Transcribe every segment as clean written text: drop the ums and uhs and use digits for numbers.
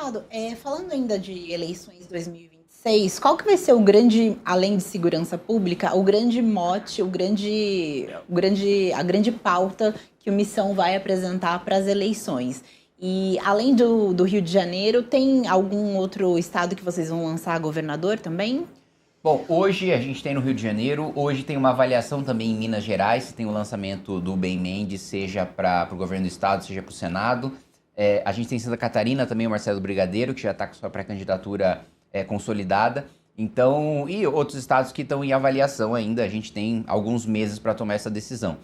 Deputado, falando ainda de eleições 2026, qual que vai ser o grande, além de segurança pública, o grande mote, a grande pauta que o Missão vai apresentar para as eleições? E além do Rio de Janeiro, tem algum outro estado que vocês vão lançar governador também? Bom, hoje a gente tem no Rio de Janeiro, hoje tem uma avaliação também em Minas Gerais, tem o lançamento do Ben Mendes, seja para o governo do estado, seja para o Senado. A gente tem em Santa Catarina também o Marcelo Brigadeiro, que já está com sua pré-candidatura consolidada. Então, e outros estados que estão em avaliação ainda, a gente tem alguns meses para tomar essa decisão.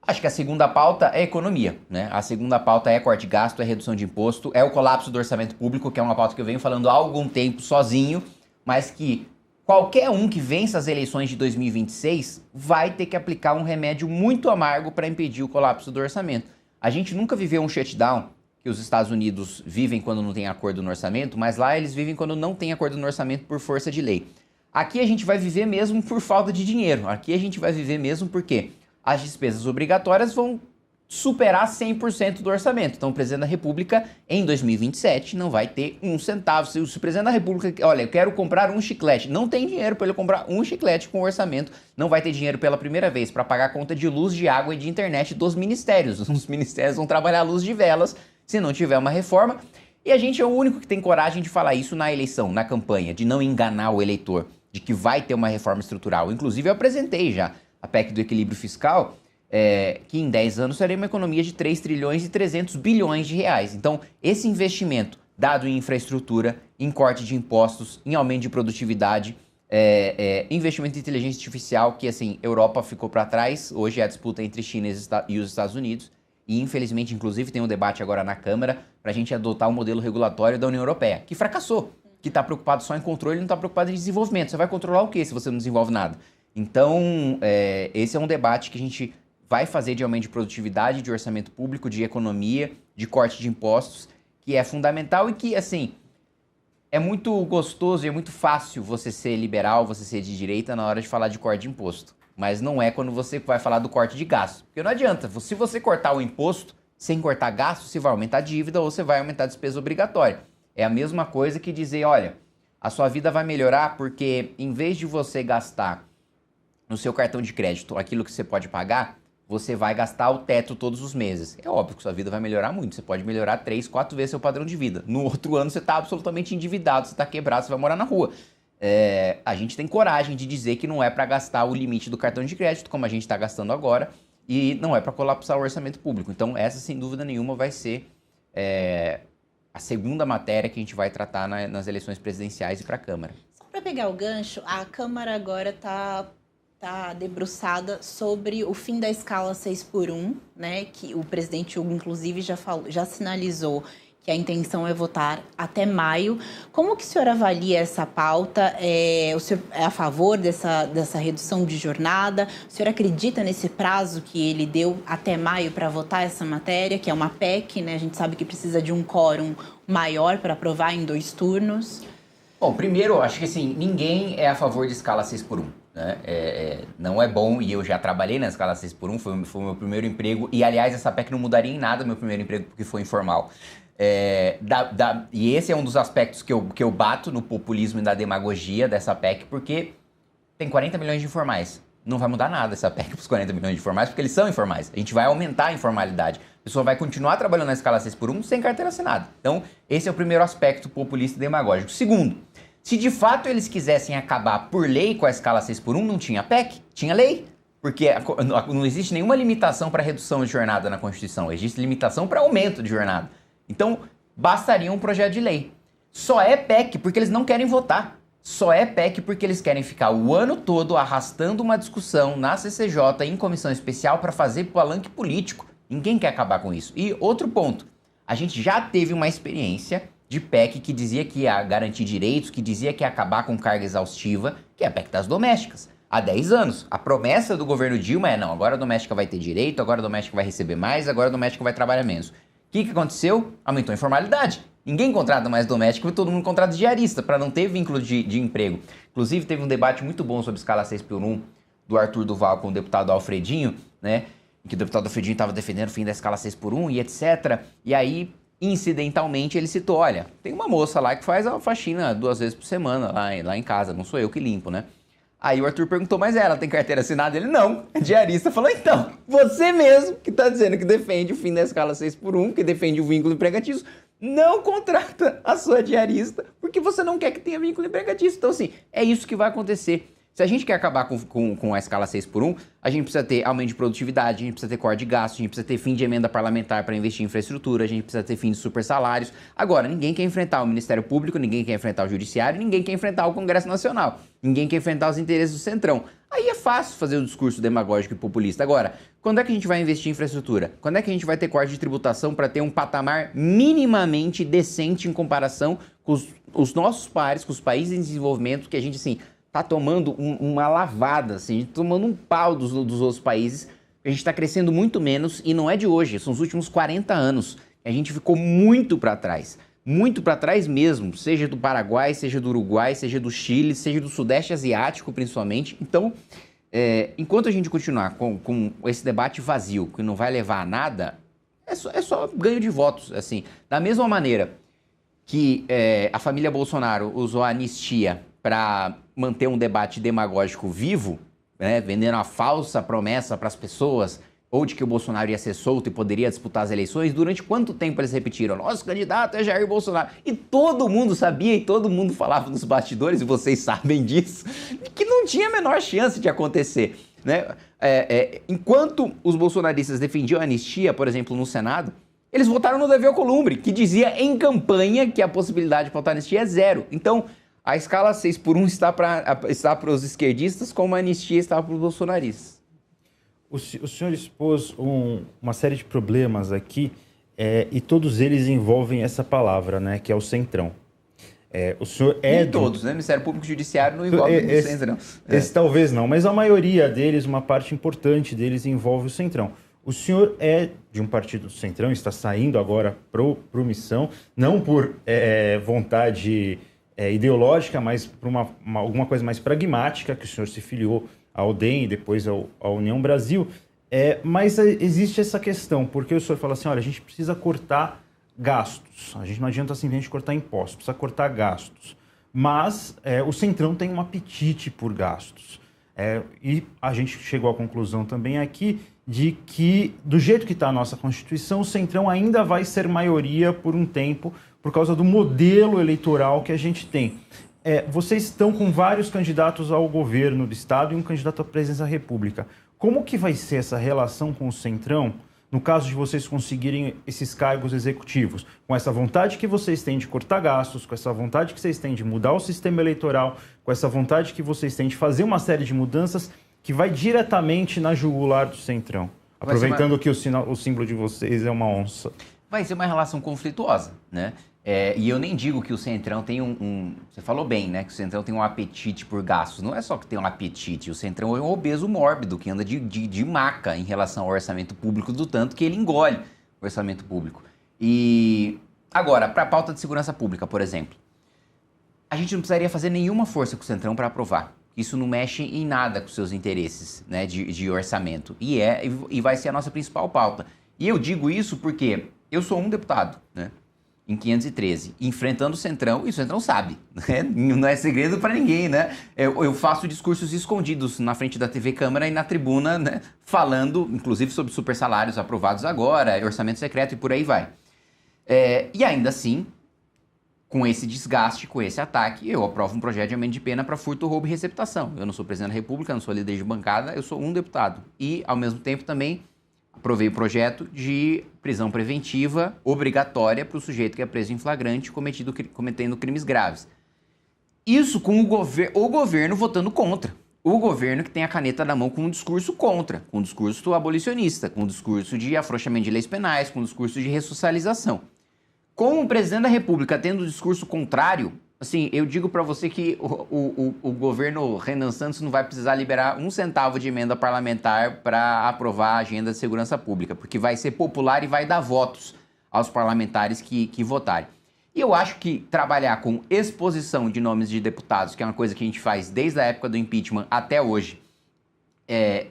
Acho que a segunda pauta é economia, né? A segunda pauta é corte de gasto, é redução de imposto, é o colapso do orçamento público, que é uma pauta que eu venho falando há algum tempo sozinho, mas que qualquer um que vença as eleições de 2026 vai ter que aplicar um remédio muito amargo para impedir o colapso do orçamento. A gente nunca viveu um shutdown que os Estados Unidos vivem quando não tem acordo no orçamento, mas lá eles vivem quando não tem acordo no orçamento por força de lei. Aqui a gente vai viver mesmo por falta de dinheiro. Aqui a gente vai viver mesmo porque as despesas obrigatórias vão superar 100% do orçamento. Então o presidente da República, em 2027, não vai ter um centavo. Se o presidente da República, olha, eu quero comprar um chiclete, não tem dinheiro para ele comprar um chiclete com orçamento, não vai ter dinheiro pela primeira vez para pagar a conta de luz, de água e de internet dos ministérios. Os ministérios vão trabalhar à luz de velas se não tiver uma reforma. E a gente é o único que tem coragem de falar isso na eleição, na campanha, de não enganar o eleitor, de que vai ter uma reforma estrutural. Inclusive eu apresentei já a PEC do equilíbrio fiscal, que em 10 anos seria uma economia de 3 trilhões e 300 bilhões de reais. Então, esse investimento dado em infraestrutura, em corte de impostos, em aumento de produtividade, investimento em inteligência artificial, que assim, Europa ficou para trás, hoje é a disputa entre China e os Estados Unidos, e infelizmente, inclusive, tem um debate agora na Câmara para a gente adotar o modelo regulatório da União Europeia, que fracassou, que está preocupado só em controle e não está preocupado em desenvolvimento. Você vai controlar o quê se você não desenvolve nada? Então, esse é um debate que a gente vai fazer de aumento de produtividade, de orçamento público, de economia, de corte de impostos, que é fundamental e que, assim, é muito gostoso e é muito fácil você ser liberal, você ser de direita na hora de falar de corte de imposto. Mas não é quando você vai falar do corte de gasto. Porque não adianta, se você cortar o imposto sem cortar gasto, você vai aumentar a dívida ou você vai aumentar a despesa obrigatória. É a mesma coisa que dizer, olha, a sua vida vai melhorar porque em vez de você gastar no seu cartão de crédito aquilo que você pode pagar, você vai gastar o teto todos os meses. É óbvio que sua vida vai melhorar muito. Você pode melhorar 3, 4 vezes seu padrão de vida. No outro ano você está absolutamente endividado, você está quebrado, você vai morar na rua. A gente tem coragem de dizer que não é para gastar o limite do cartão de crédito, como a gente está gastando agora, e não é para colapsar o orçamento público. Então essa, sem dúvida nenhuma, vai ser a segunda matéria que a gente vai tratar nas eleições presidenciais e para a Câmara. Só para pegar o gancho, a Câmara agora está debruçada sobre o fim da escala 6x1, né? Que o presidente Hugo, inclusive, já sinalizou que a intenção é votar até maio. Como que o senhor avalia essa pauta? O senhor é a favor dessa redução de jornada? O senhor acredita nesse prazo que ele deu até maio para votar essa matéria, que é uma PEC, né? A gente sabe que precisa de um quórum maior para aprovar em 2 turnos. Bom, primeiro, acho que assim, ninguém é a favor de escala 6x1. Né? Não é bom, e eu já trabalhei na escala 6x1, foi o meu primeiro emprego, e aliás, essa PEC não mudaria em nada meu primeiro emprego, porque foi informal. E esse é um dos aspectos que eu bato no populismo e na demagogia dessa PEC, porque tem 40 milhões de informais. Não vai mudar nada essa PEC para os 40 milhões de informais, porque eles são informais. A gente vai aumentar a informalidade. A pessoa vai continuar trabalhando na escala 6x1 sem carteira assinada. Então, esse é o primeiro aspecto populista e demagógico. Segundo, se de fato eles quisessem acabar por lei com a escala 6x1, não tinha PEC, tinha lei. Porque não existe nenhuma limitação para redução de jornada na Constituição, existe limitação para aumento de jornada. Então, bastaria um projeto de lei. Só é PEC porque eles não querem votar. Só é PEC porque eles querem ficar o ano todo arrastando uma discussão na CCJ, em comissão especial, para fazer palanque político. Ninguém quer acabar com isso. E outro ponto, a gente já teve uma experiência de PEC que dizia que ia garantir direitos, que dizia que ia acabar com carga exaustiva, que é a PEC das domésticas. Há 10 anos. A promessa do governo Dilma é, não, agora a doméstica vai ter direito, agora a doméstica vai receber mais, agora a doméstica vai trabalhar menos. O que aconteceu? Aumentou a informalidade. Ninguém contrata mais doméstico, todo mundo contrata diarista, para não ter vínculo de emprego. Inclusive, teve um debate muito bom sobre escala 6x1 do Arthur Duval com o deputado Alfredinho, né? Em que o deputado Alfredinho estava defendendo o fim da escala 6x1 e etc. E aí incidentalmente ele citou, olha, tem uma moça lá que faz a faxina 2 vezes por semana lá em casa, não sou eu que limpo, né? Aí o Arthur perguntou, mas ela tem carteira assinada? Ele, não, é diarista. Falou, então, você mesmo que tá dizendo que defende o fim da escala 6x1, que defende o vínculo empregatício, não contrata a sua diarista, porque você não quer que tenha vínculo empregatício. Então, assim, é isso que vai acontecer. Se a gente quer acabar com a escala 6x1, a gente precisa ter aumento de produtividade, a gente precisa ter corte de gasto, a gente precisa ter fim de emenda parlamentar para investir em infraestrutura, a gente precisa ter fim de super salários. Agora, ninguém quer enfrentar o Ministério Público, ninguém quer enfrentar o Judiciário, ninguém quer enfrentar o Congresso Nacional, ninguém quer enfrentar os interesses do Centrão. Aí é fácil fazer o discurso demagógico e populista. Agora, quando é que a gente vai investir em infraestrutura? Quando é que a gente vai ter corte de tributação para ter um patamar minimamente decente em comparação com os nossos pares, com os países em desenvolvimento, que a gente, assim, tá tomando uma lavada, assim, tomando um pau dos outros países. A gente está crescendo muito menos e não é de hoje, são os últimos 40 anos. A gente ficou muito para trás mesmo, seja do Paraguai, seja do Uruguai, seja do Chile, seja do Sudeste Asiático, principalmente. Então, enquanto a gente continuar com esse debate vazio, que não vai levar a nada, é só ganho de votos, assim. Da mesma maneira que a família Bolsonaro usou a anistia para manter um debate demagógico vivo, né, vendendo a falsa promessa para as pessoas, ou de que o Bolsonaro ia ser solto e poderia disputar as eleições, durante quanto tempo eles repetiram? Nosso candidato é Jair Bolsonaro. E todo mundo sabia e todo mundo falava nos bastidores, e vocês sabem disso, que não tinha a menor chance de acontecer, né? Enquanto os bolsonaristas defendiam a anistia, por exemplo, no Senado, eles votaram no Davi Alcolumbre, que dizia em campanha que a possibilidade de faltar anistia é zero. Então, a escala 6x1 está para os esquerdistas, como a anistia está para os bolsonaristas. O senhor expôs uma série de problemas aqui, e todos eles envolvem essa palavra, né, que é o Centrão. O senhor Nem todos, né? Ministério Público e Judiciário não envolve o Centrão. Esse talvez não, mas a maioria deles, uma parte importante deles, envolve o Centrão. O senhor é de um partido do Centrão, está saindo agora pro Missão, não por vontade ideológica, mas por alguma coisa mais pragmática, que o senhor se filiou ao DEM e depois à União Brasil. Mas existe essa questão, porque o senhor fala assim, olha, a gente precisa cortar gastos, a gente não adianta simplesmente cortar impostos, precisa cortar gastos. Mas o Centrão tem um apetite por gastos. E a gente chegou à conclusão também aqui de que, do jeito que está a nossa Constituição, o Centrão ainda vai ser maioria por um tempo, por causa do modelo eleitoral que a gente tem. Vocês estão com vários candidatos ao governo do Estado e um candidato à presidência da República. Como que vai ser essa relação com o Centrão, no caso de vocês conseguirem esses cargos executivos? Com essa vontade que vocês têm de cortar gastos, com essa vontade que vocês têm de mudar o sistema eleitoral, com essa vontade que vocês têm de fazer uma série de mudanças que vai diretamente na jugular do Centrão. Aproveitando que o símbolo de vocês é uma onça. Vai ser uma relação conflituosa, né? E eu nem digo que o Centrão tem Você falou bem, né? Que o Centrão tem um apetite por gastos. Não é só que tem um apetite. O Centrão é um obeso mórbido que anda de maca em relação ao orçamento público, do tanto que ele engole o orçamento público. E agora, para a pauta de segurança pública, por exemplo, a gente não precisaria fazer nenhuma força com o Centrão para aprovar. Isso não mexe em nada com seus interesses, né, de orçamento. E vai ser a nossa principal pauta. E eu digo isso porque eu sou um deputado, né? Em 513, enfrentando o Centrão, e o Centrão sabe, né? Não é segredo para ninguém, né? Eu faço discursos escondidos na frente da TV Câmara e na tribuna, né? Falando, inclusive, sobre super salários aprovados agora, orçamento secreto e por aí vai. E ainda assim, com esse desgaste, com esse ataque, eu aprovo um projeto de aumento de pena para furto, roubo e receptação. Eu não sou presidente da República, não sou líder de bancada, eu sou um deputado. E, ao mesmo tempo, também aprovei o projeto de prisão preventiva obrigatória para o sujeito que é preso em flagrante cometendo crimes graves. Isso com o governo votando contra. O governo que tem a caneta na mão com um discurso contra, com um discurso abolicionista, com um discurso de afrouxamento de leis penais, com um discurso de ressocialização. Com o presidente da República tendo um discurso contrário, assim, eu digo para você que o governo Renan Santos não vai precisar liberar um centavo de emenda parlamentar para aprovar a agenda de segurança pública, porque vai ser popular e vai dar votos aos parlamentares que votarem. E eu acho que trabalhar com exposição de nomes de deputados, que é uma coisa que a gente faz desde a época do impeachment até hoje,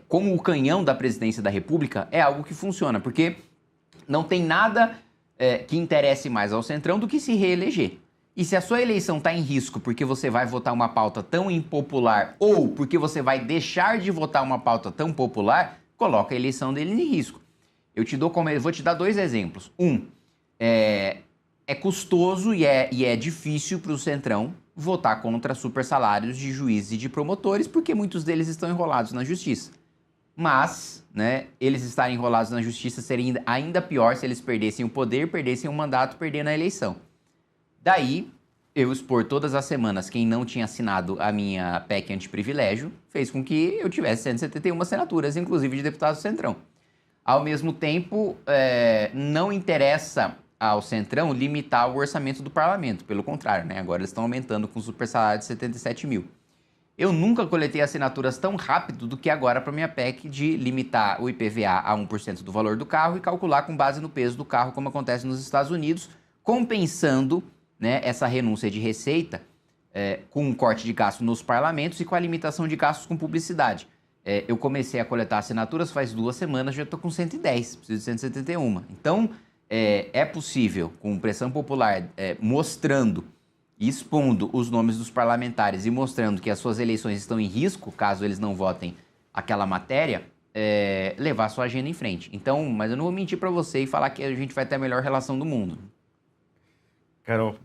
como o canhão da presidência da República, é algo que funciona, porque não tem nada que interesse mais ao Centrão do que se reeleger. E se a sua eleição está em risco porque você vai votar uma pauta tão impopular ou porque você vai deixar de votar uma pauta tão popular, coloca a eleição dele em risco. Eu vou te dar 2 exemplos. É custoso e é difícil para o Centrão votar contra super salários de juízes e de promotores, porque muitos deles estão enrolados na justiça. Mas, né, eles estarem enrolados na justiça seria ainda pior se eles perdessem o poder, perdessem o mandato, perdendo a eleição. Daí, eu expor todas as semanas quem não tinha assinado a minha PEC antiprivilégio, fez com que eu tivesse 171 assinaturas, inclusive de deputados do Centrão. Ao mesmo tempo, não interessa ao Centrão limitar o orçamento do parlamento, pelo contrário, né? Agora eles estão aumentando com o super salário de 77 mil. Eu nunca coletei assinaturas tão rápido do que agora para minha PEC de limitar o IPVA a 1% do valor do carro e calcular com base no peso do carro, como acontece nos Estados Unidos, compensando, né, essa renúncia de receita com um corte de gasto nos parlamentos e com a limitação de gastos com publicidade. Eu comecei a coletar assinaturas faz 2 semanas, já estou com 110, preciso de 171. Então, é possível, com pressão popular, mostrando e expondo os nomes dos parlamentares e mostrando que as suas eleições estão em risco, caso eles não votem aquela matéria, levar a sua agenda em frente. Então, mas eu não vou mentir para você e falar que a gente vai ter a melhor relação do mundo. Carol,